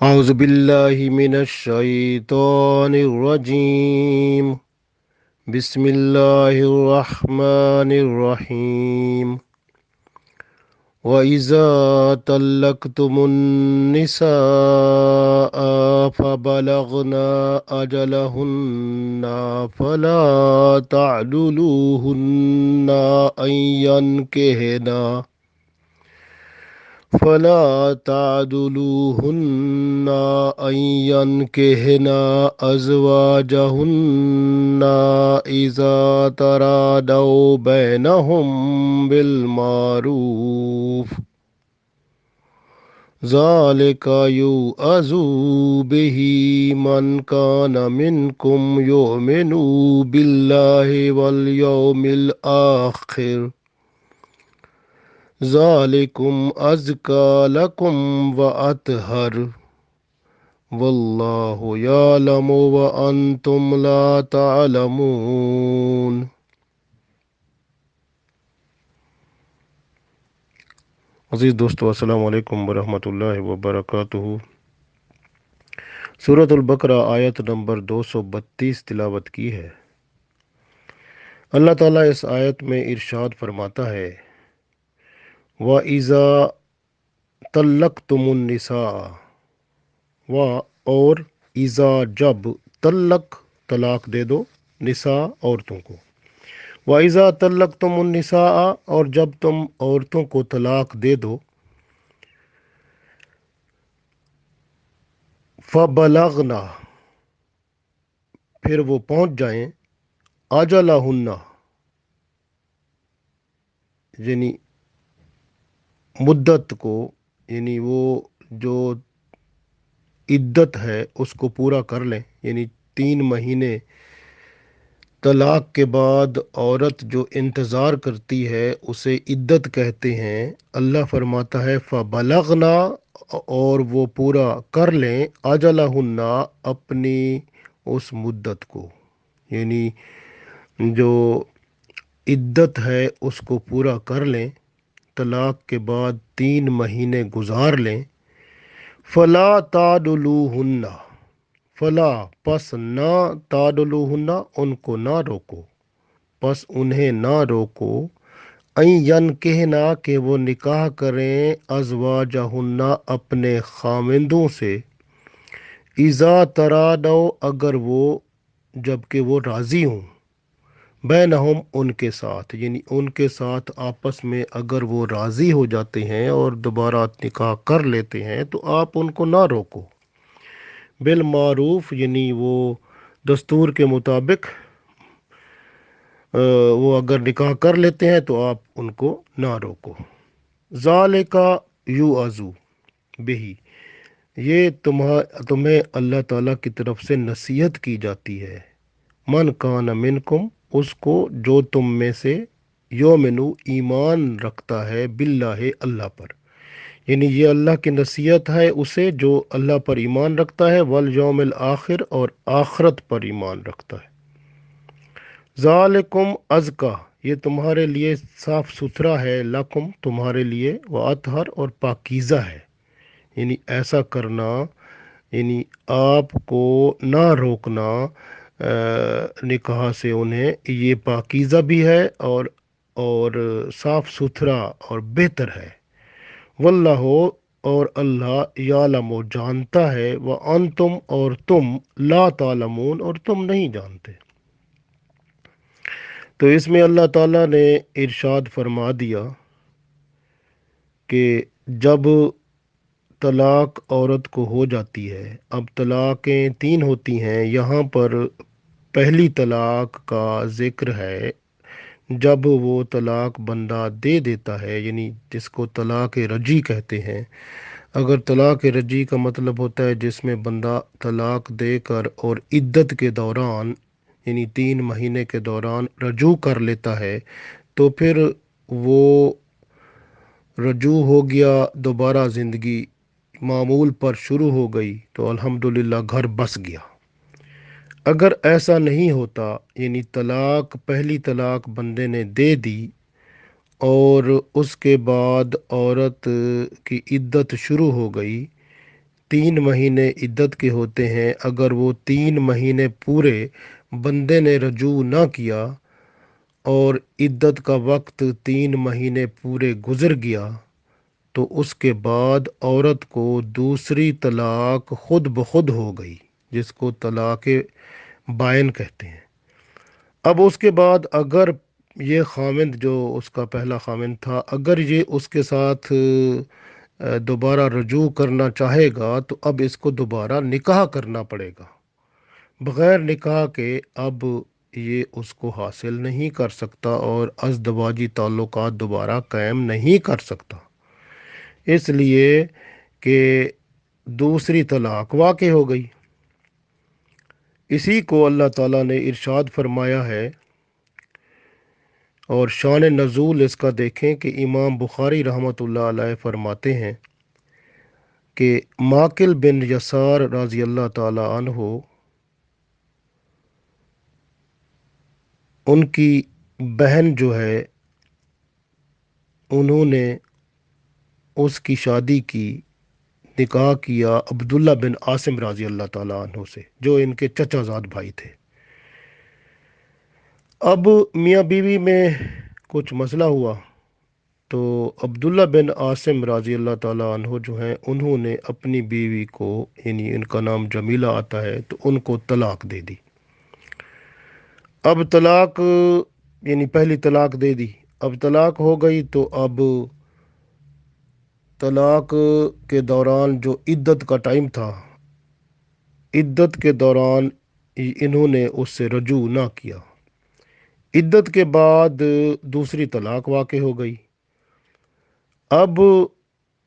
أعوذ بالله من الشيطان الرجيم. بسم الله الرحمن الرحيم. وإذا طلقتم النساء فبلغن أجلهن فلا تعدلوهن أن ينكحن أن ينكحن أزواجهن إذا تراضوا بينهم بالمعروف. ذلك يوعظ به من كان منكم يؤمن بالله واليوم الآخر. ذلكم أزكى لكم وأطهر. واللہ یعلم وانتم لا تعلمون۔ عزیز دوستو، السلام علیکم ورحمۃ اللہ وبرکاتہ۔ سورۃ البقرہ آیت نمبر 232 تلاوت کی ہے۔ اللہ تعالیٰ اس آیت میں ارشاد فرماتا ہے، وَإِذَا طَلَّقْتُمُ النِّسَاءَ، اور اذا جب، طلاق دے دو، نساء عورتوں کو۔ وَإِذَا طَلَّقْتُمُ النِّسَاءَ، اور جب تم عورتوں کو طلاق دے دو، فَبَلَغْنَ، پھر وہ پہنچ جائیں، أَجَلَهُنَّ، یعنی مدت کو، یعنی وہ جو عدت ہے اس کو پورا کر لیں، یعنی 3 مہینے طلاق کے بعد عورت جو انتظار کرتی ہے اسے عدت کہتے ہیں۔ اللہ فرماتا ہے فَبَلَغْنَا، اور وہ پورا کر لیں، أَجَلَهُنَّ، اپنی اس مدت کو، یعنی جو عدت ہے اس کو پورا کر لیں، طلاق کے بعد 3 مہینے گزار لیں۔ فَلَا تَعْضُلُوهُنَّ، فلا، پس نہ، تعدلوہن، ان کو نہ روکو، پس انہیں نہ روکو، ان ینکحنا، کہ وہ نکاح کریں، ازواجہن، اپنے خامندوں سے، اذا ترادو، اگر وہ، جبکہ وہ راضی ہوں، بینہم، ان کے ساتھ، یعنی ان کے ساتھ آپس میں اگر وہ راضی ہو جاتے ہیں اور دوبارہ نکاح کر لیتے ہیں تو آپ ان کو نہ روکو، بالمعروف، یعنی وہ دستور کے مطابق وہ اگر نکاح کر لیتے ہیں تو آپ ان کو نہ روکو۔ ذالک یوعظ بہ، یہ تمہیں اللہ تعالیٰ کی طرف سے نصیحت کی جاتی ہے، من کان منکم، اس کو جو تم میں سے، یومنو، ایمان رکھتا ہے، باللہ، اللہ پر، یعنی یہ اللہ کی نصیحت ہے اسے جو اللہ پر ایمان رکھتا ہے، والیوم الآخر، اور آخرت پر ایمان رکھتا ہے۔ ذالکم ازکا، یہ تمہارے لیے صاف ستھرا ہے، لکم، تمہارے لیے، واطہر، اور پاکیزہ ہے، یعنی ایسا کرنا، یعنی آپ کو نہ روکنا نکاح سے انہیں، یہ پاکیزہ بھی ہے اور صاف ستھرا اور بہتر ہے۔ واللہ، اور اللہ، یعلم، جانتا ہے، وانتم، اور تم، لا تعلمون، اور تم نہیں جانتے۔ تو اس میں اللہ تعالیٰ نے ارشاد فرما دیا کہ جب طلاق عورت کو ہو جاتی ہے، اب طلاقیں 3 ہوتی ہیں، یہاں پر پہلی طلاق کا ذکر ہے جب وہ طلاق بندہ دے دیتا ہے، یعنی جس کو طلاق رجعی کہتے ہیں۔ اگر طلاق رجعی کا مطلب ہوتا ہے جس میں بندہ طلاق دے کر اور عدت کے دوران، یعنی 3 مہینے کے دوران رجوع کر لیتا ہے، تو پھر وہ رجوع ہو گیا، دوبارہ زندگی معمول پر شروع ہو گئی، تو الحمدللہ گھر بس گیا۔ اگر ایسا نہیں ہوتا، یعنی پہلی طلاق بندے نے دے دی اور اس کے بعد عورت کی عدت شروع ہو گئی، 3 महीने इद्दत के होते हैं। अगर वो 3 महीने पूरे बंदे ने रजू ना किया और इद्दत का वक्त 3 महीने पूरे गुजर गया, तो उसके बाद औरत को दूसरी तलाक खुद ब खुद हो गई, जिसको तलाक बाइन कहते हैं। अब उसके बाद अगर ये खामिंद जो उसका पहला खामिंद था, अगर ये उसके साथ दोबारा रजू करना चाहेगा, तो अब इसको दोबारा निकाह करना पड़ेगा। बग़ैर निकाह के अब ये उसको हासिल नहीं कर सकता और अज़दवाजी ताल्लुकात दोबारा कायम नहीं कर सकता, इसलिए कि दूसरी तलाक वाक़ हो गई। इसी को अल्लाह ताला ने इरशाद फरमाया है, और शान नज़ूल इसका देखें कि इमाम बुखारी रहमतुल्लाह अलैह फरमाते हैं कि माकिल बिन यसार रज़ी अल्लाह ताला अन्हो, उनकी बहन जो है, उन्होंने उसकी शादी की, निकाह किया अब्दुल्ला बिन आसिम रज़ी अल्लाह ताला अन्हो से, जो इनके चचाजाद भाई थे। अब मियाँ बीवी में कुछ मसला हुआ, तो अब्दुल्ला बिन आसिम रज़ी अल्लाह ताला अन्हो जो हैं, उन्होंने अपनी बीवी को, यानी इनका नाम जमीला आता है, तो उनको तलाक दे दी। अब तलाक, यानी पहली तलाक दे दी, अब तलाक हो गई, तो अब तलाक के दौरान जो इद्दत का टाइम था, इद्दत के दौरान इन्होंने उससे रजू ना किया। इद्दत के बाद दूसरी तलाक वाक़ हो गई। अब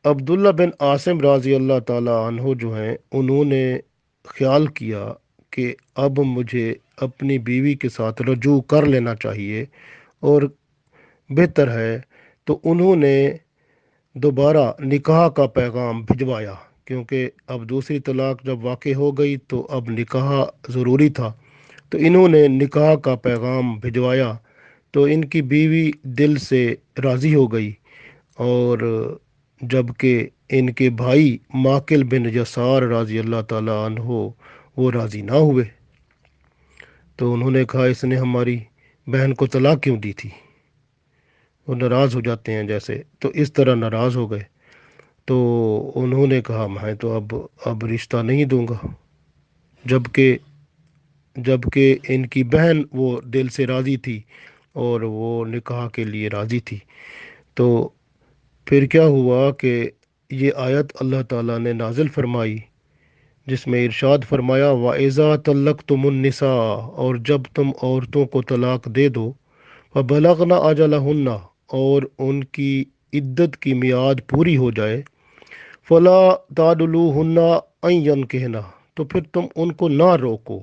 अब्दुल्ला बिन आसिम रज़ी अल्लाह ताला अन्हो जो हैं, उन्होंने ख्याल किया कि अब मुझे अपनी बीवी के साथ रजू कर लेना चाहिए और बेहतर है, तो उन्होंने दोबारा निकाह का पैगाम भिजवाया, क्योंकि अब दूसरी तलाक जब वाक़ हो गई तो अब निकाह ज़रूरी था। तो इन्होंने निकाह का पैगाम भिजवाया, तो इनकी बीवी दिल से राज़ी हो गई, और जबकि इनके भाई माकिल बिन यसार रज़ी अल्लाह ताला अन्हो वो राज़ी ना हुए। तो उन्होंने कहा, इसने हमारी बहन को तलाक क्यों दी थी। वो नाराज़ हो जाते हैं जैसे, तो इस तरह नाराज़ हो गए। तो उन्होंने कहा, मैं तो अब रिश्ता नहीं दूंगा। जबकि जबकि इनकी बहन वो दिल से राज़ी थी और वो निकाह के लिए राज़ी थी। तो फिर क्या हुआ कि ये आयत अल्लाह ताला ने नाजिल फरमाई, जिसमें इरशाद फरमाया, वाइज़ा तल्लक़्तुमुन्निसा, और जब तुम औरतों को तलाक दे दो, फबलगना अजलहुन्ना, और उनकी इद्दत की मियाद पूरी हो जाए, फला तादुलूहुन्ना अन कहना, तो फिर तुम उनको ना रोको,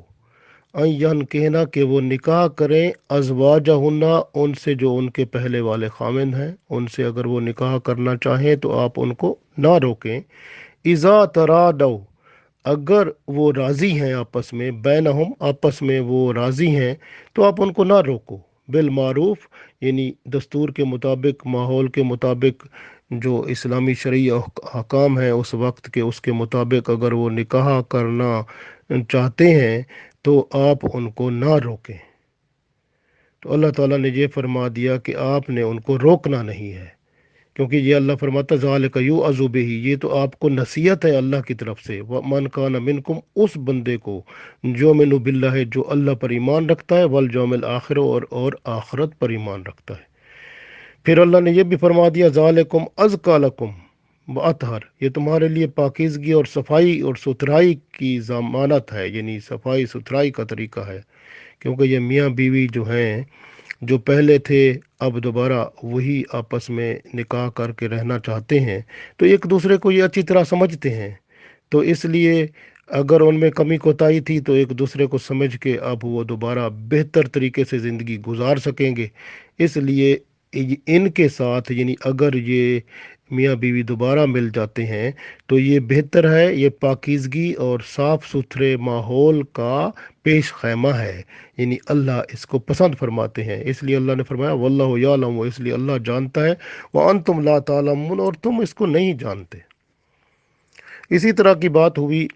अन कहना कि वो निकाह करें, अज़वाजहुन्ना, उनसे जो उनके पहले वाले खामिन हैं, उनसे अगर वो निकाह करना चाहें तो आप उनको ना रोकें। इज़ा तरादव, अगर वो राज़ी हैं आपस में, बैनहुम, आपस में वो राज़ी हैं, तो आप उनको ना रोको। बिल मारूफ, यानी दस्तूर के मुताबिक, माहौल के मुताबिक, जो इस्लामी शरई अहकाम है उस वक्त के, उसके मुताबिक अगर वो निकाह करना चाहते हैं तो आप उनको ना रोकें। तो अल्लाह ताला ने ये फरमा दिया कि आपने उनको रोकना नहीं है, क्योंकि ये अल्लाह फरमाता, ज़ालिका युअज़ु बिही, ये तो आपको नसीहत है अल्लाह की तरफ से। व मन कान मिनकुम, उस बंदे को जो मिनु बिल्ला है, जो अल्लाह पर ईमान रखता है, वल यौमिल आखिर, और आखरत पर ईमान रखता है। फिर अल्लाह ने यह भी फरमा दिया, ज़ालिकुम अज़का लकुम व अतहर, ये तुम्हारे लिए पाकीज़गी और सफाई और सुथराई की ज़मानत है, यानी सफाई सुथराई का तरीका है। क्योंकि ये मियाँ बीवी जो हैं, जो पहले थे, अब दोबारा वही आपस में निकाह करके रहना चाहते हैं, तो एक दूसरे को ये अच्छी तरह समझते हैं। तो इसलिए अगर उनमें कमी कोताही थी तो एक दूसरे को समझ के अब वो दोबारा बेहतर तरीके से ज़िंदगी गुजार सकेंगे। इसलिए इनके साथ, यानी अगर ये मियाँ बीवी दोबारा मिल जाते हैं, तो ये बेहतर है, ये पाकीज़गी और साफ़ सुथरे माहौल का पेश खैमा है, यानी अल्लाह इसको पसंद फरमाते हैं। इसलिए अल्लाह ने फरमाया, वल्लाहु यालम, इसलिए अल्लाह जानता है, व अंतुम ला तालमून, और तुम इसको नहीं जानते। इसी तरह की बात हुई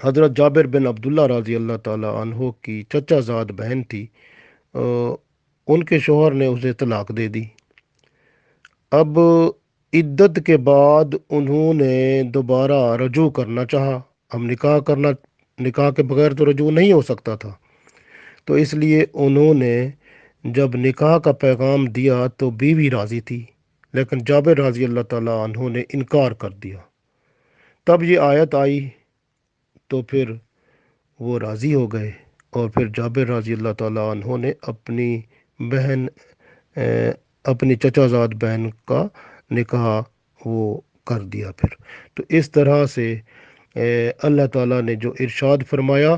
हज़रत जाबिर बिन अब्दुल्ला रज़ी अल्लाह ताला अन्हो की चचाजाद बहन थी। अ, उनके शोहर ने उसे तलाक दे दी। अब इद्दत के बाद उन्होंने दोबारा रजू करना चाहा। अब निकाह के बगैर तो रजू नहीं हो सकता था। तो इसलिए उन्होंने जब निकाह का पैगाम दिया तो बीवी राज़ी थी, लेकिन जाबिर राज़ी अल्लाह ताला अन्हो ने इनकार कर दिया। तब ये आयत आई तो फिर वो राज़ी हो गए, और फिर जाबिर राज़ी अल्लाह ताला अन्हो ने अपनी बहन अ, अपनी चचाजाद बहन का निकाह वो कर दिया फिर। तो इस तरह से अल्लाह ताला ने जो इरशाद फरमाया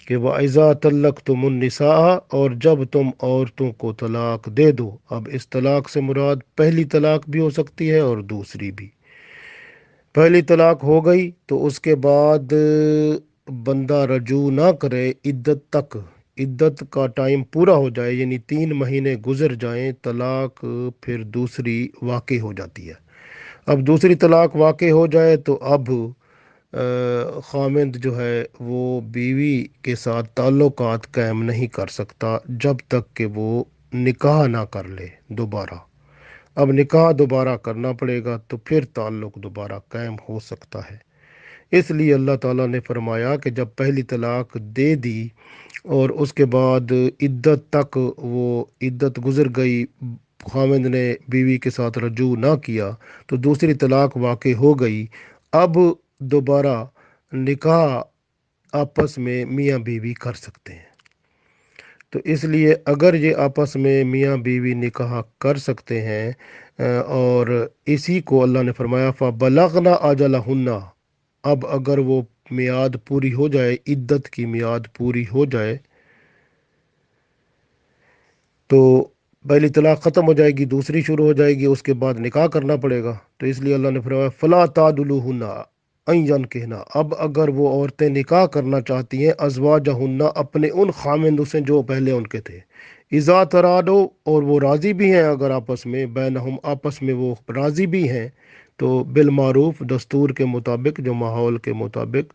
कि वाइज़ा तल्लक़्तुमुन्निसा, और जब तुम औरतों को तलाक दे दो। अब इस तलाक से मुराद पहली तलाक भी हो सकती है और दूसरी भी। पहली तलाक हो गई तो उसके बाद बंदा रजू ना करे इद्दत तक। इद्दत का टाइम पूरा हो जाए, यानी 3 महीने गुजर जाएं, तलाक फिर दूसरी वाक़ई हो जाती है। अब दूसरी तलाक वाक़ई हो जाए तो अब खामिंद जो है वो बीवी के साथ ताल्लुकात कायम नहीं कर सकता जब तक कि वो निकाह ना कर ले दोबारा। अब निकाह दोबारा करना पड़ेगा तो फिर ताल्लुक दोबारा कायम हो सकता है। इसलिए अल्लाह ताला ने फरमाया कि जब पहली तलाक दे दी और उसके बाद इद्दत तक वो इद्दत गुजर गई, खामिद ने बीवी के साथ रजू ना किया, तो दूसरी तलाक वाक़ई हो गई। अब दोबारा निकाह आपस में मियाँ बीवी कर सकते हैं। तो इसलिए अगर ये आपस में मियाँ बीवी निकाह कर सकते हैं, और इसी को अल्लाह ने फरमाया फ़बलगना अजलहुन्ना। अब अगर वो मियाद पूरी हो जाए, इद्दत की मियाद पूरी हो जाए, तो पहली तलाक ख़त्म हो जाएगी, दूसरी शुरू हो जाएगी, उसके बाद निकाह करना पड़ेगा। तो इसलिए अल्लाह ने फरमाया फ़ला तादुलुहुन्ना अय्यन कहना। अब अगर वो औरतें निकाह करना चाहती हैं अज़वाजहुन्ना, अपने उन खामिंदों से जो पहले उनके थे, इज़ा तरादो, और वो राज़ी भी हैं, अगर आपस में बैनहुम आपस में वो राज़ी भी हैं, तो बिलमारूफ दस्तूर के मुताबिक, जो माहौल के मुताबिक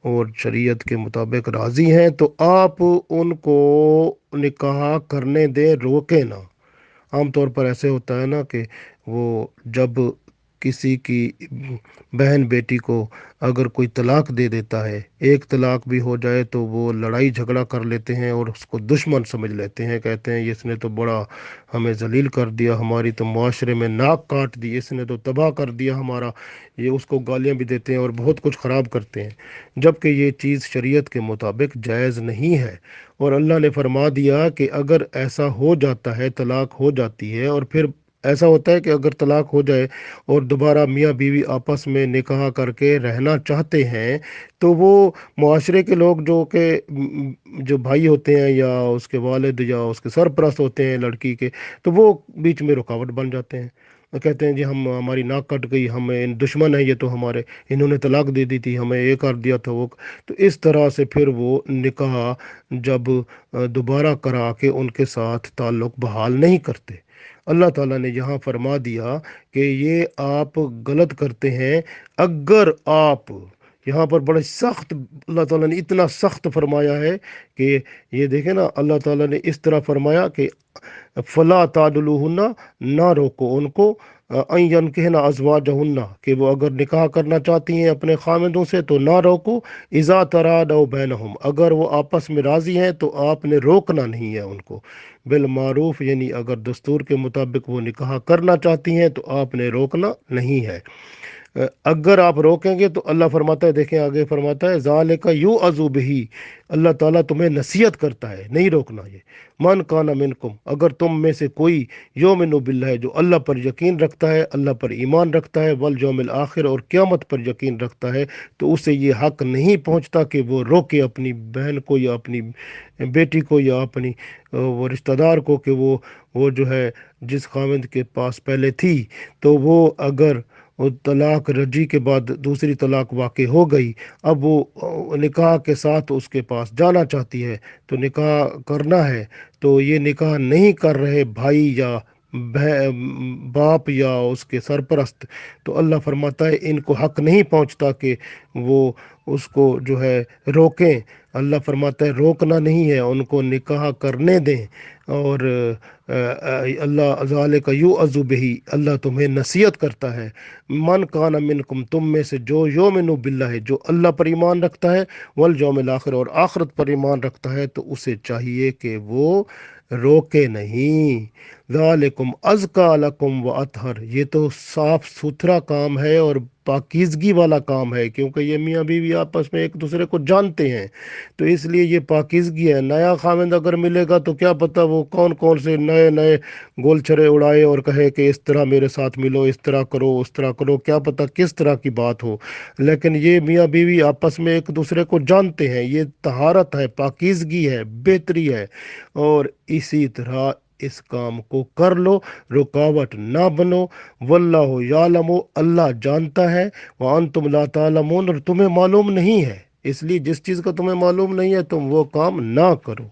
और शरीयत के मुताबिक राज़ी हैं, तो आप उनको निकाह करने दें, रोके ना। आम तौर पर ऐसे होता है ना कि वो जब किसी की बहन बेटी को अगर कोई तलाक दे देता है, एक तलाक भी हो जाए, तो वो लड़ाई झगड़ा कर लेते हैं और उसको दुश्मन समझ लेते हैं। कहते हैं इसने तो बड़ा हमें जलील कर दिया, हमारी तो माशरे में नाक काट दी, इसने तो तबाह कर दिया हमारा। ये उसको गालियां भी देते हैं और बहुत कुछ ख़राब करते हैं, जबकि ये चीज़ शरीयत के मुताबिक जायज़ नहीं है। और अल्लाह ने फरमा दिया कि अगर ऐसा हो जाता है, तलाक हो जाती है, और फिर ऐसा होता है कि अगर तलाक हो जाए और दोबारा मियाँ बीवी आपस में निकाह करके रहना चाहते हैं, तो वो मुआशरे के लोग जो भाई होते हैं या उसके वालिद या उसके सरपरस्त होते हैं लड़की के, तो वो बीच में रुकावट बन जाते हैं। वो कहते हैं जी हम हमारी नाक कट गई, हमें दुश्मन है ये, तो हमारे इन्होंने तलाक दे दी थी, हमें ये कर दिया था वो। तो इस तरह से फिर वो निकाह जब दोबारा करा के उनके साथ ताल्लुक़ बहाल नहीं करते। अल्लाह ताला ने यहाँ फरमा दिया कि ये आप गलत करते हैं अगर आप, यहाँ पर बड़े सख्त अल्लाह ताला ने इतना सख्त फरमाया है कि ये देखें ना, अल्लाह ताला ने इस तरह फरमाया कि फ़ला तादुलुहुन्ना, ना रोको उनको, अय्यन कहना अज़वाजहुन्ना, कि वो अगर निकाह करना चाहती हैं अपने खामिदों से तो ना रोको। इज़ा तरादौ बैनहुम, अगर वो आपस में राज़ी हैं तो आपने रोकना नहीं है उनको। बिल मारूफ, यानी अगर दस्तूर के मुताबिक वो निकाह करना चाहती हैं तो आपने रोकना नहीं है। अगर आप रोकेंगे तो अल्लाह फरमाता है, देखें आगे फरमाता है ज़ालिका यू अज़ुबही, अल्लाह ताला तुम्हें नसीहत करता है, नहीं रोकना ये। मन काना मिनकुम, अगर तुम में से कोई योमिनु बिल्लाह, जो अल्लाह पर यकीन रखता है, अल्लाह पर ईमान रखता है, वल यौमिल आखिर, और क़यामत पर यकीन रखता है, तो उसे ये हक नहीं पहुँचता कि वो रोके अपनी बहन को या अपनी बेटी को या अपनी वो रिश्तेदार को, कि वो जो है जिस खाविंद के पास पहले थी, तो वो अगर वो तलाक रजी के बाद दूसरी तलाक वाक़ई हो गई, अब वो निकाह के साथ उसके पास जाना चाहती है, तो निकाह करना है, तो ये निकाह नहीं कर रहे भाई या बाप या उसके सरपरस्त, तो अल्लाह फरमाता है इनको हक नहीं पहुंचता कि वो उसको जो है रोकें। अल्लाह फरमाता है रोकना नहीं है, उनको निकाह करने दें। और अल्लाह ज़ालिका युअज़ु बिही, अल्लाह तुम्हें नसीहत करता है। मन कान मिनकुम, तुम में से जो योमिनु बिल्लाह है, जो अल्लाह पर ईमान रखता है, वल यौमिल आखिर, और आखिरत पर ईमान रखता है, तो उसे चाहिए कि वो रोके नहीं। ज़ालिकुम अज़का लकुम व अतहर, ये तो साफ सुथरा काम है और पाकीज़गी वाला काम है, क्योंकि ये मियाँ बीवी आपस में एक दूसरे को जानते हैं, तो इसलिए ये पाकीज़गी है। नया खामिंद अगर मिलेगा तो क्या पता वो कौन कौन से नए नए गोलछरे उड़ाए और कहे कि इस तरह मेरे साथ मिलो, इस तरह करो, उस तरह करो, क्या पता किस तरह की बात हो। लेकिन ये मियाँ बीवी आपस में एक दूसरे को जानते हैं, ये तहारत है, पाकीज़गी है, बेहतरी है। और इसी तरह इस काम को कर लो, रुकावट ना बनो। वल्लाहु यालमु, अल्लाह जानता है, व अंतुम ला तालमून, और तुम्हें मालूम नहीं है, इसलिए जिस चीज़ का तुम्हें मालूम नहीं है तुम वो काम ना करो।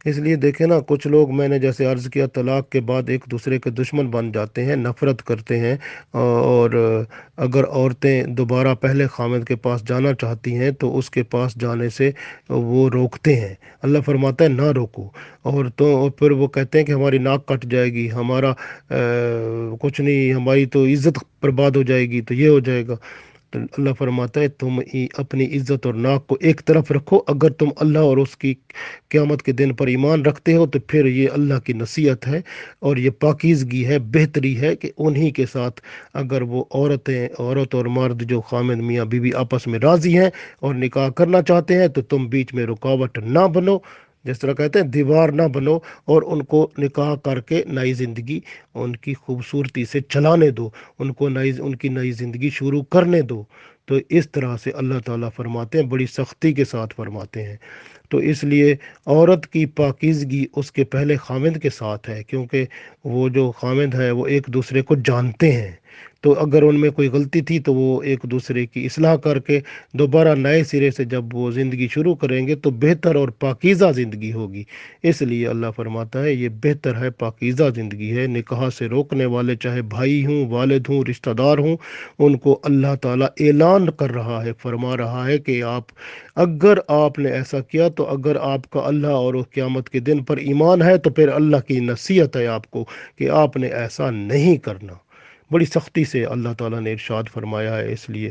इसलिए देखें ना, कुछ लोग, मैंने जैसे अर्ज़ किया, तलाक के बाद एक दूसरे के दुश्मन बन जाते हैं, नफ़रत करते हैं। और अगर औरतें दोबारा पहले खामिद के पास जाना चाहती हैं तो उसके पास जाने से वो रोकते हैं। अल्लाह फरमाता है ना रोको। और फिर वो कहते हैं कि हमारी नाक कट जाएगी, हमारा कुछ नहीं, हमारी तो इज़्ज़त बर्बाद हो जाएगी, तो ये हो जाएगा। तो अल्लाह फरमाता है तुम अपनी इज्जत और नाक को एक तरफ रखो, अगर तुम अल्लाह और उसकी क़यामत के दिन पर ईमान रखते हो तो फिर ये अल्लाह की नसीहत है और ये पाकीज़गी है, बेहतरी है कि उन्हीं के साथ, अगर वो औरत और मर्द जो खामिद मियाँ बीवी आपस में राज़ी हैं और निकाह करना चाहते हैं, तो तुम बीच में रुकावट ना बनो, जिस तरह कहते हैं दीवार ना बनो, और उनको निकाह करके नई ज़िंदगी उनकी खूबसूरती से चलाने दो, उनकी नई ज़िंदगी शुरू करने दो। तो इस तरह से अल्लाह ताला फरमाते हैं, बड़ी सख्ती के साथ फरमाते हैं। तो इसलिए औरत की पाकीज़गी उसके पहले खामिद के साथ है, क्योंकि वो जो खामिद है वो एक दूसरे को जानते हैं। तो अगर उनमें कोई गलती थी तो वो एक दूसरे की इस्लाह करके दोबारा नए सिरे से जब वो ज़िंदगी शुरू करेंगे तो बेहतर और पाकीज़ा ज़िंदगी होगी। इसलिए अल्लाह फरमाता है ये बेहतर है, पाकीज़ा ज़िंदगी है। निकाह से रोकने वाले चाहे भाई हों, वालिद हों, रिश्तेदार हों, उनको अल्लाह ताला ऐलान कर रहा है, फरमा रहा है कि आप, अगर आपने ऐसा किया, तो अगर आपका अल्लाह और उस क़यामत के दिन पर ईमान है तो फिर अल्लाह की नसीहत है आपको कि आपने ऐसा नहीं करना। बड़ी सख्ती से अल्लाह ताला ने इरशाद फरमाया है, इसलिए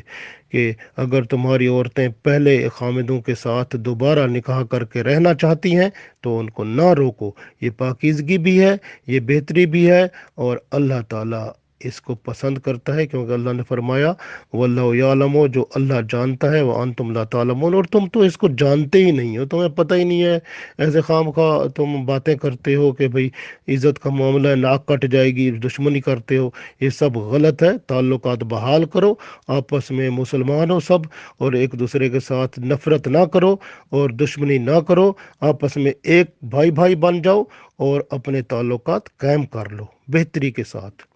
कि अगर तुम्हारी औरतें पहले खामिदों के साथ दोबारा निकाह करके रहना चाहती हैं तो उनको ना रोको। ये पाकीज़गी भी है, ये बेहतरी भी है, और अल्लाह ताला इसको पसंद करता है, क्योंकि अल्लाह ने फरमाया वल्लाहु यालमु, जो अल्लाह जानता है, वह अंतुम ला तालमून, और तुम तो इसको जानते ही नहीं हो, तुम्हें पता ही नहीं है। ऐसे खाम खा तुम बातें करते हो कि भाई इज़्ज़त का मामला है, नाक कट जाएगी, दुश्मनी करते हो, ये सब गलत है। ताल्लुकात बहाल करो, आपस में मुसलमान हो सब, और एक दूसरे के साथ नफ़रत ना करो और दुश्मनी ना करो, आपस में एक भाई भाई बन जाओ और अपने ताल्लुकात कायम कर लो बेहतरी के साथ।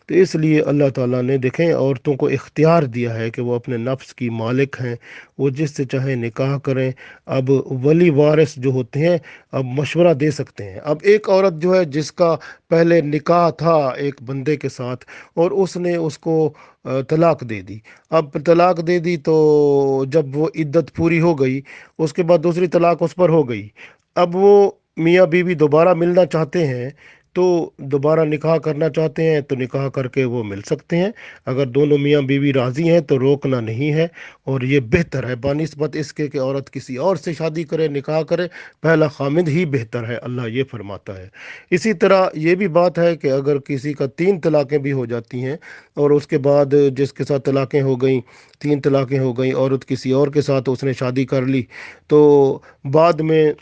तो इसलिए अल्लाह ताला ने, देखें, औरतों को इख्तियार दिया है कि वो अपने नफ्स की मालिक हैं, वो जिससे चाहे निकाह करें। अब वली वारिस जो होते हैं, अब मशवरा दे सकते हैं। अब एक औरत जो है जिसका पहले निकाह था एक बंदे के साथ और उसने उसको तलाक दे दी। अब तलाक दे दी तो जब वो इद्दत पूरी हो गई, उसके बाद दूसरी तलाक उस पर हो गई। अब वो मियाँ बीवी दोबारा मिलना चाहते हैं, तो दोबारा निकाह करना चाहते हैं तो निकाह करके वो मिल सकते हैं। अगर दोनों मियाँ बीवी राज़ी हैं तो रोकना नहीं है, और ये बेहतर है बानिस्बत इसके कि औरत किसी और से शादी करे, निकाह करे, पहला खामिद ही बेहतर है, अल्लाह ये फरमाता है। इसी तरह ये भी बात है कि अगर किसी का 3 तलाक़ें भी हो जाती हैं और उसके बाद जिसके साथ तलाक़ें हो गई, 3 तलाक़ें हो गई, औरत किसी और के साथ उसने शादी कर ली, तो बाद में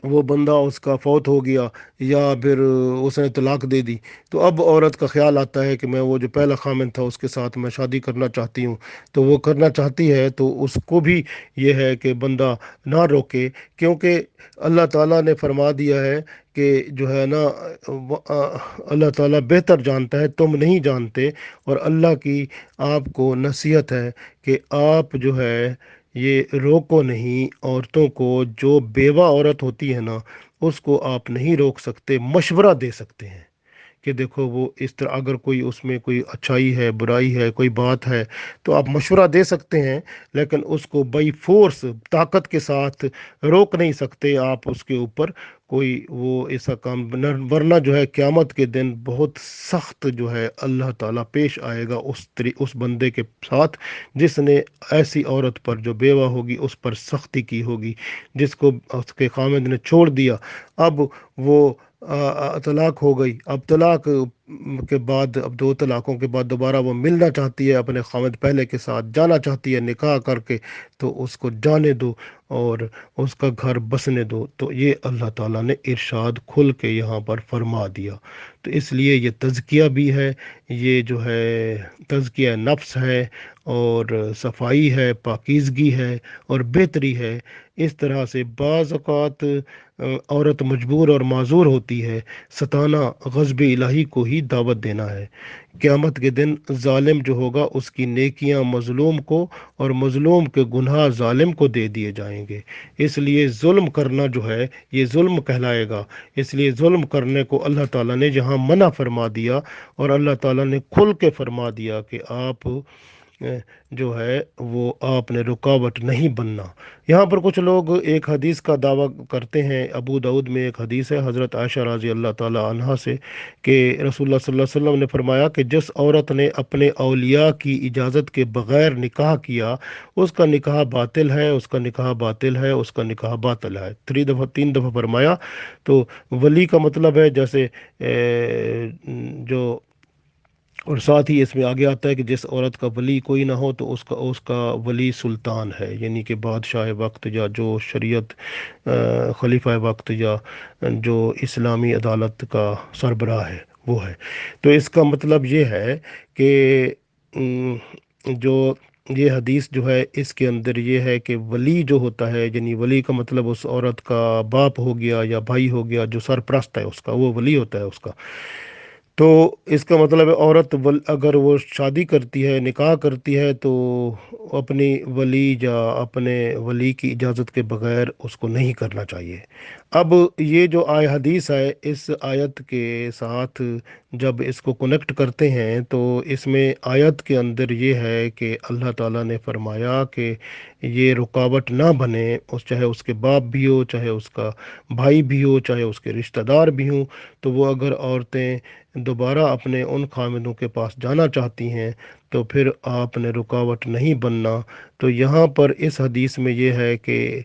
वो बंदा उसका फौत हो गया या फिर उसने तलाक दे दी, तो अब औरत का ख्याल आता है कि मैं वो जो पहला खामिन था उसके साथ मैं शादी करना चाहती हूँ। तो वो करना चाहती है तो उसको भी ये है कि बंदा ना रोके, क्योंकि अल्लाह ताला ने फरमा दिया है कि जो है ना, अल्लाह ताला बेहतर जानता है, तुम नहीं जानते। और अल्लाह की आपको नसीहत है कि आप जो है ये रोको नहीं औरतों को। जो बेवा औरत होती है ना, उसको आप नहीं रोक सकते, मशवरा दे सकते हैं। کہ دیکھو وہ اس طرح اگر کوئی اس میں کوئی اچھائی ہے برائی ہے کوئی بات ہے تو آپ مشورہ دے سکتے ہیں، لیکن اس کو بائی فورس طاقت کے ساتھ روک نہیں سکتے آپ اس کے اوپر کوئی وہ ایسا کام ورنہ جو ہے قیامت کے دن بہت سخت جو ہے اللہ تعالیٰ پیش آئے گا اس بندے کے ساتھ جس نے ایسی عورت پر جو بیوہ ہوگی اس پر سختی کی ہوگی، جس کو اس کے خامد نے چھوڑ دیا، اب وہ طلاق ہو گئی، اب طلاق کے بعد اب دو طلاقوں کے بعد دوبارہ وہ ملنا چاہتی ہے اپنے خامد پہلے کے ساتھ، جانا چاہتی ہے نکاح کر کے، تو اس کو جانے دو اور اس کا گھر بسنے دو۔ تو یہ اللہ تعالیٰ نے ارشاد کھل کے یہاں پر فرما دیا۔ تو اس لیے یہ تزکیہ بھی ہے، یہ جو ہے تزکیہ نفس ہے، اور صفائی ہے، پاکیزگی ہے اور بہتری ہے۔ اس طرح سے بعض اوقات عورت مجبور اور معذور ہوتی ہے، ستانا غضب الہی کو ہی دعوت دینا ہے۔ قیامت کے دن ظالم جو ہوگا اس کی نیکیاں مظلوم کو اور مظلوم کے گناہ ظالم کو دے دیے جائیں گے۔ اس لیے ظلم کرنا جو ہے یہ ظلم کہلائے گا، اس لیے ظلم کرنے کو اللہ تعالیٰ نے جہاں منع فرما دیا اور اللہ تعالیٰ نے کھل کے فرما دیا کہ آپ جو ہے وہ آپ نے رکاوٹ نہیں بننا۔ یہاں پر کچھ لوگ ایک حدیث کا دعویٰ کرتے ہیں، ابو داؤد میں ایک حدیث ہے حضرت عائشہ رضی اللہ تعالی عنہا سے کہ رسول اللہ صلی اللہ علیہ وسلم نے فرمایا کہ جس عورت نے اپنے اولیاء کی اجازت کے بغیر نکاح کیا اس کا نکاح باطل ہے، اس کا نکاح باطل ہے، اس کا نکاح باطل ہے، تین دفعہ فرمایا۔ تو ولی کا مطلب ہے جیسے جو، اور ساتھ ہی اس میں آگے آتا ہے کہ جس عورت کا ولی کوئی نہ ہو تو اس کا ولی سلطان ہے، یعنی کہ بادشاہ وقت یا جو شریعت خلیفہ وقت یا جو اسلامی عدالت کا سربراہ ہے وہ ہے۔ تو اس کا مطلب یہ ہے کہ ام، جو یہ حدیث جو ہے اس کے اندر یہ ہے کہ ولی جو ہوتا ہے، یعنی ولی کا مطلب اس عورت کا باپ ہو گیا یا بھائی ہو گیا جو سرپرست ہے اس کا، وہ ولی ہوتا ہے اس کا۔ تو اس کا مطلب ہے عورت اگر وہ شادی کرتی ہے نکاح کرتی ہے تو اپنی ولی یا اپنے ولی کی اجازت کے بغیر اس کو نہیں کرنا چاہیے۔ اب یہ جو حدیث ہے اس آیت کے ساتھ جب اس کو کنیکٹ کرتے ہیں تو اس میں آیت کے اندر یہ ہے کہ اللہ تعالیٰ نے فرمایا کہ یہ رکاوٹ نہ بنے، چاہے اس کے باپ بھی ہو، چاہے اس کا بھائی بھی ہو، چاہے اس کے رشتہ دار بھی ہوں، تو وہ اگر عورتیں دوبارہ اپنے ان خامدوں کے پاس جانا چاہتی ہیں تو پھر آپ نے رکاوٹ نہیں بننا۔ تو یہاں پر اس حدیث میں یہ ہے کہ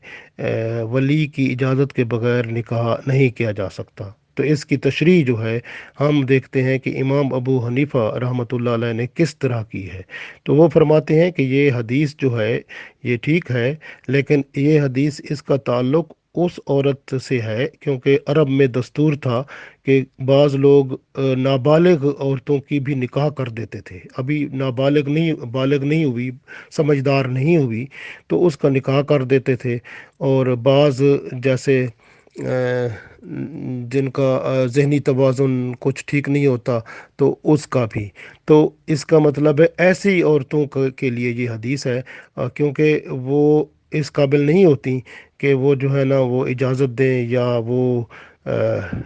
ولی کی اجازت کے بغیر نکاح نہیں کیا جا سکتا۔ تو اس کی تشریح جو ہے ہم دیکھتے ہیں کہ امام ابو حنیفہ رحمۃ اللہ علیہ نے کس طرح کی ہے۔ تو وہ فرماتے ہیں کہ یہ حدیث جو ہے یہ ٹھیک ہے، لیکن یہ حدیث اس کا تعلق اس عورت سے ہے کیونکہ عرب میں دستور تھا کہ بعض لوگ نابالغ عورتوں کی بھی نکاح کر دیتے تھے، ابھی بالغ نہیں ہوئی، سمجھدار نہیں ہوئی تو اس کا نکاح کر دیتے تھے، اور بعض جیسے جن کا ذہنی توازن کچھ ٹھیک نہیں ہوتا تو اس کا بھی۔ تو اس کا مطلب ہے ایسی عورتوں کے لیے یہ حدیث ہے کیونکہ وہ اس قابل نہیں ہوتی کہ وہ جو ہے نا وہ اجازت دیں یا وہ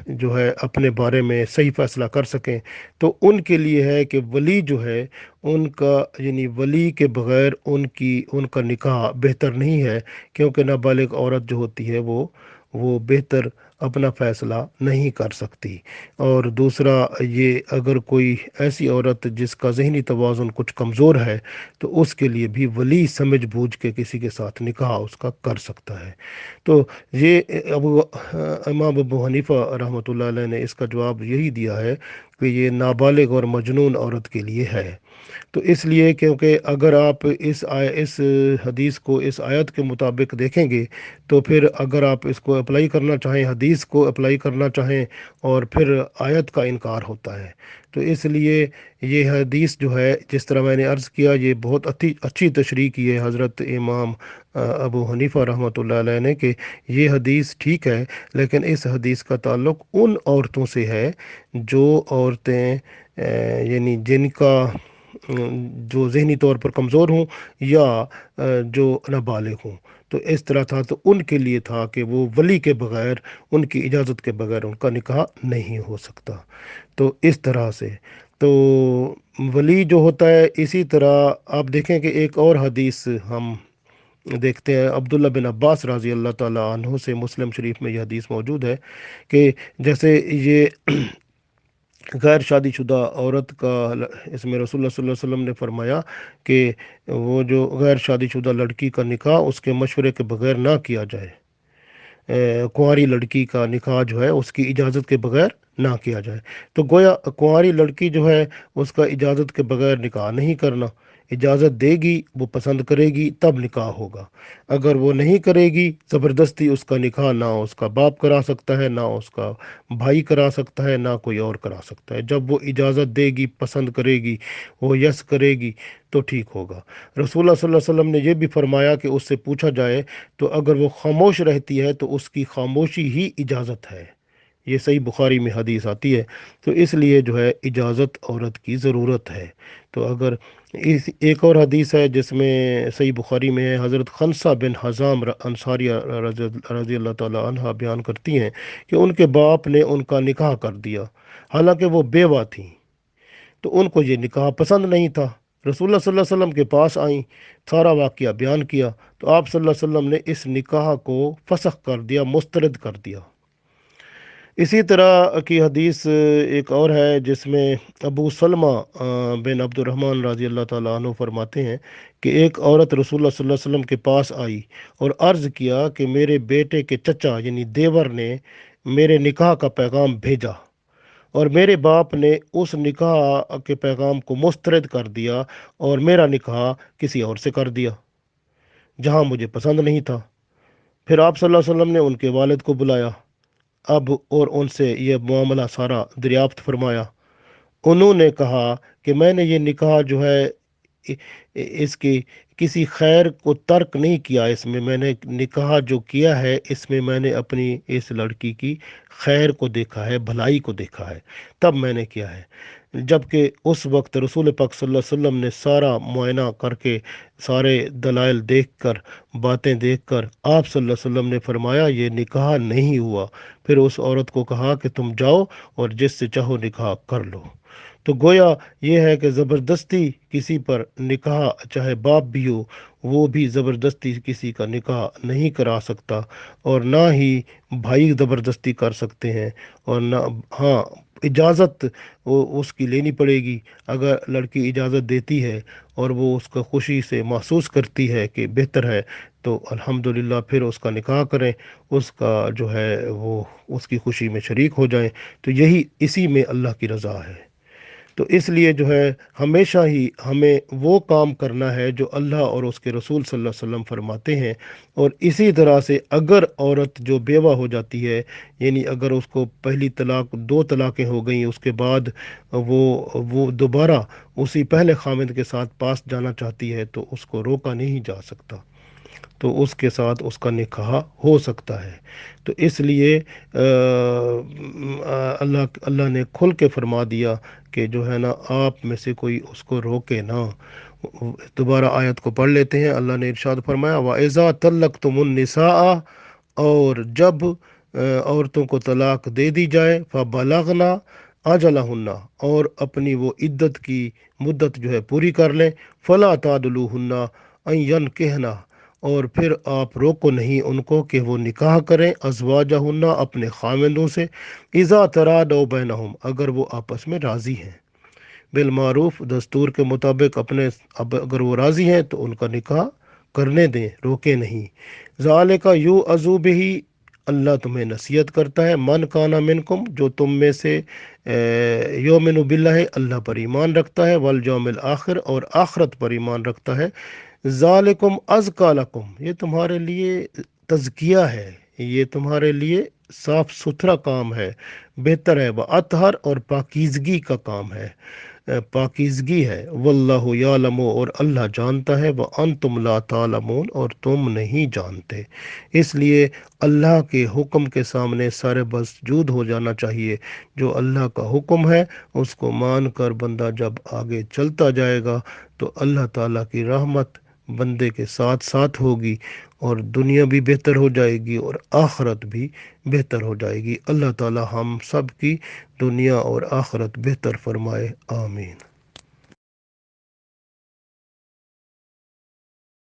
جو ہے اپنے بارے میں صحیح فیصلہ کر سکیں، تو ان کے لیے ہے کہ ولی جو ہے ان کا، یعنی ولی کے بغیر ان کا نکاح بہتر نہیں ہے، کیونکہ نابالغ عورت جو ہوتی ہے وہ بہتر اپنا فیصلہ نہیں کر سکتی۔ اور دوسرا یہ اگر کوئی ایسی عورت جس کا ذہنی توازن کچھ کمزور ہے تو اس کے لیے بھی ولی سمجھ بوجھ کے کسی کے ساتھ نکاح اس کا کر سکتا ہے۔ تو یہ امام ابو حنیفہ رحمۃ اللہ علیہ نے اس کا جواب یہی دیا ہے کہ یہ نابالغ اور مجنون عورت کے لیے ہے۔ تو اس لیے کیونکہ اگر آپ اس حدیث کو اس آیت کے مطابق دیکھیں گے تو پھر اگر آپ اس کو اپلائی کرنا چاہیں، حدیث کو اپلائی کرنا چاہیں، اور پھر آیت کا انکار ہوتا ہے۔ تو اس لیے یہ حدیث جو ہے جس طرح میں نے عرض کیا یہ بہت اچھی تشریح کی ہے حضرت امام ابو حنیفہ رحمۃ اللہ علیہ نے کہ یہ حدیث ٹھیک ہے، لیکن اس حدیث کا تعلق ان عورتوں سے ہے جو عورتیں یعنی جن کا جو ذہنی طور پر کمزور ہوں یا جو نابالغ ہوں، تو اس طرح تھا، تو ان کے لیے تھا کہ وہ ولی کے بغیر، ان کی اجازت کے بغیر ان کا نکاح نہیں ہو سکتا۔ تو اس طرح سے تو ولی جو ہوتا ہے، اسی طرح آپ دیکھیں کہ ایک اور حدیث ہم دیکھتے ہیں، عبداللہ بن عباس رضی اللہ تعالیٰ عنہ سے مسلم شریف میں یہ حدیث موجود ہے کہ جیسے یہ غیر شادی شدہ عورت کا، اس میں رسول اللہ صلی اللہ علیہ وسلم نے فرمایا کہ وہ جو غیر شادی شدہ لڑکی کا نکاح اس کے مشورے کے بغیر نہ کیا جائے، کنواری لڑکی کا نکاح جو ہے اس کی اجازت کے بغیر نہ کیا جائے۔ تو گویا کنواری لڑکی جو ہے اس کا اجازت کے بغیر نکاح نہیں کرنا، اجازت دے گی، وہ پسند کرے گی تب نکاح ہوگا۔ اگر وہ نہیں کرے گی، زبردستی اس کا نکاح نہ اس کا باپ کرا سکتا ہے، نہ اس کا بھائی کرا سکتا ہے، نہ کوئی اور کرا سکتا ہے۔ جب وہ اجازت دے گی، پسند کرے گی، وہ یس کرے گی تو ٹھیک ہوگا۔ رسول اللہ صلی اللہ علیہ وسلم نے یہ بھی فرمایا کہ اس سے پوچھا جائے تو اگر وہ خاموش رہتی ہے تو اس کی خاموشی ہی اجازت ہے۔ یہ صحیح بخاری میں حدیث آتی ہے۔ تو اس لیے جو ہے اجازت عورت کی ضرورت ہے۔ تو اگر ایک اور حدیث ہے جس میں صحیح بخاری میں ہے، حضرت خنسہ بن حزام انصاریہ رضی اللہ تعالیٰ عنہ بیان کرتی ہیں کہ ان کے باپ نے ان کا نکاح کر دیا، حالانکہ وہ بیوہ تھیں، تو ان کو یہ نکاح پسند نہیں تھا۔ رسول اللہ صلی اللہ علیہ وسلم کے پاس آئیں، سارا واقعہ بیان کیا، تو آپ صلی اللہ علیہ وسلم نے اس نکاح کو فسخ کر دیا، مسترد کر دیا۔ اسی طرح کی حدیث ایک اور ہے جس میں ابو سلمہ بن عبد الرحمن رضی اللہ تعالیٰ عنہ فرماتے ہیں کہ ایک عورت رسول اللہ صلی اللہ علیہ وسلم کے پاس آئی اور عرض کیا کہ میرے بیٹے کے چچا یعنی دیور نے میرے نکاح کا پیغام بھیجا، اور میرے باپ نے اس نکاح کے پیغام کو مسترد کر دیا اور میرا نکاح کسی اور سے کر دیا جہاں مجھے پسند نہیں تھا۔ پھر آپ صلی اللہ علیہ وسلم نے ان کے والد کو بلایا اب اور ان سے یہ معاملہ سارا دریافت فرمایا۔ انہوں نے کہا کہ میں نے یہ نکاح جو ہے اس کی کسی خیر کو ترک نہیں کیا، اس میں میں نے نکاح جو کیا ہے اس میں میں نے اپنی اس لڑکی کی خیر کو دیکھا ہے، بھلائی کو دیکھا ہے، تب میں نے کیا ہے۔ جبکہ اس وقت رسول پاک صلی اللہ علیہ وسلم نے سارا معائنہ کر کے، سارے دلائل دیکھ کر، باتیں دیکھ کر آپ صلی اللہ علیہ وسلم نے فرمایا یہ نکاح نہیں ہوا۔ پھر اس عورت کو کہا کہ تم جاؤ اور جس سے چاہو نکاح کر لو۔ تو گویا یہ ہے کہ زبردستی کسی پر نکاح، چاہے باپ بھی ہو، وہ بھی زبردستی کسی کا نکاح نہیں کرا سکتا، اور نہ ہی بھائی زبردستی کر سکتے ہیں، اور نہ، ہاں، اجازت وہ اس کی لینی پڑے گی۔ اگر لڑکی اجازت دیتی ہے اور وہ اس کا خوشی سے محسوس کرتی ہے کہ بہتر ہے، تو الحمدللہ پھر اس کا نکاح کریں، اس کا جو ہے وہ اس کی خوشی میں شریک ہو جائیں، تو یہی اسی میں اللہ کی رضا ہے۔ تو اس لیے جو ہے ہمیشہ ہی ہمیں وہ کام کرنا ہے جو اللہ اور اس کے رسول صلی اللہ علیہ وسلم فرماتے ہیں۔ اور اسی طرح سے اگر عورت جو بیوہ ہو جاتی ہے، یعنی اگر اس کو پہلی طلاق، دو طلاقیں ہو گئیں، اس کے بعد وہ دوبارہ اسی پہلے خامند کے ساتھ پاس جانا چاہتی ہے، تو اس کو روکا نہیں جا سکتا، تو اس کے ساتھ اس کا نکاح ہو سکتا ہے۔ تو اس لیے اللہ نے کھل کے فرما دیا کہ جو ہے نا، آپ میں سے کوئی اس کو روکے نہ۔ دوبارہ آیت کو پڑھ لیتے ہیں۔ اللہ نے ارشاد فرمایا وَإِذَا طَلَّقْتُمُ النِّسَاءَ، اور جب عورتوں کو طلاق دے دی جائے، فَبَلَغْنَ أَجَلَهُنَّ، اور اپنی وہ عدت کی مدت جو ہے پوری کر لیں، فَلَا تَعْضُلُوهُنَّ أَن يَنكِحْنَ، اور پھر آپ روکو نہیں ان کو کہ وہ نکاح کریں، ازواجہن، اپنے خاوندوں سے، اذا تراضوا بینہم، اگر وہ آپس میں راضی ہیں، بالمعروف، دستور کے مطابق، اب اگر وہ راضی ہیں تو ان کا نکاح کرنے دیں، روکے نہیں۔ ذالک یوعظ بہ، اللہ تمہیں نصیحت کرتا ہے، من کانا منکم، جو تم میں سے یؤمن باللہ، اللہ پر ایمان رکھتا ہے، والیوم الآخر، اور آخرت پر ایمان رکھتا ہے، ذالکم ازکا لکم، یہ تمہارے لیے تزکیہ ہے، یہ تمہارے لیے صاف ستھرا کام ہے، بہتر ہے، وہ اطہر، اور پاکیزگی کا کام ہے، پاکیزگی ہے۔ واللہ یعلم، اور اللہ جانتا ہے، وانتم لا تعلمون، اور تم نہیں جانتے۔ اس لیے اللہ کے حکم کے سامنے سر مسجود ہو جانا چاہیے۔ جو اللہ کا حکم ہے اس کو مان کر بندہ جب آگے چلتا جائے گا تو اللہ تعالیٰ کی رحمت بندے کے ساتھ ساتھ ہوگی، اور دنیا بھی بہتر ہو جائے گی اور آخرت بھی بہتر ہو جائے گی۔ اللہ تعالیٰ ہم سب کی دنیا اور آخرت بہتر فرمائے، آمین۔